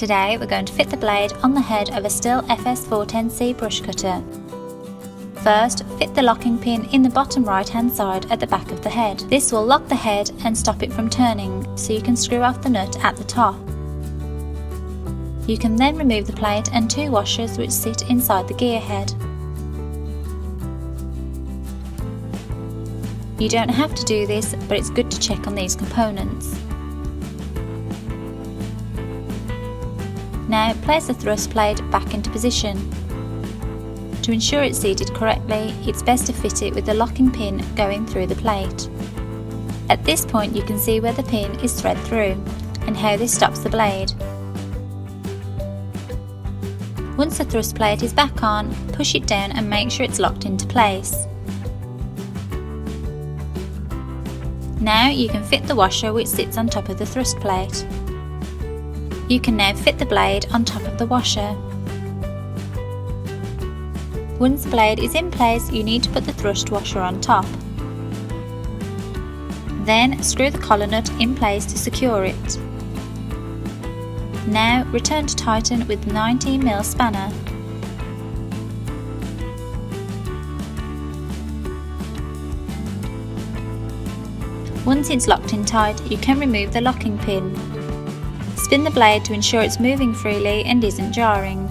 Today we're going to fit the blade on the head of a Stihl FS410C Brushcutter. First, fit the locking pin in the bottom right hand side at the back of the head. This will lock the head and stop it from turning, so you can screw off the nut at the top. You can then remove the plate and two washers which sit inside the gear head. You don't have to do this, but it's good to check on these components. Now place the thrust plate back into position. To ensure it's seated correctly, it's best to fit it with the locking pin going through the plate. At this point you can see where the pin is thread through and how this stops the blade. Once the thrust plate is back on, push it down and make sure it's locked into place. Now you can fit the washer which sits on top of the thrust plate. You can now fit the blade on top of the washer. Once the blade is in place, you need to put the thrust washer on top. Then screw the collar nut in place to secure it. Now return to tighten with the 19mm spanner. Once it's locked in tight, you can remove the locking pin. Spin the blade to ensure it's moving freely and isn't jarring.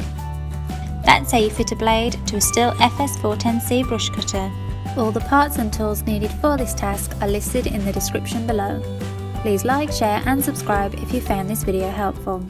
That's how you fit a blade to a Stihl FS410C Brushcutter. All the parts and tools needed for this task are listed in the description below. Please like, share and subscribe if you found this video helpful.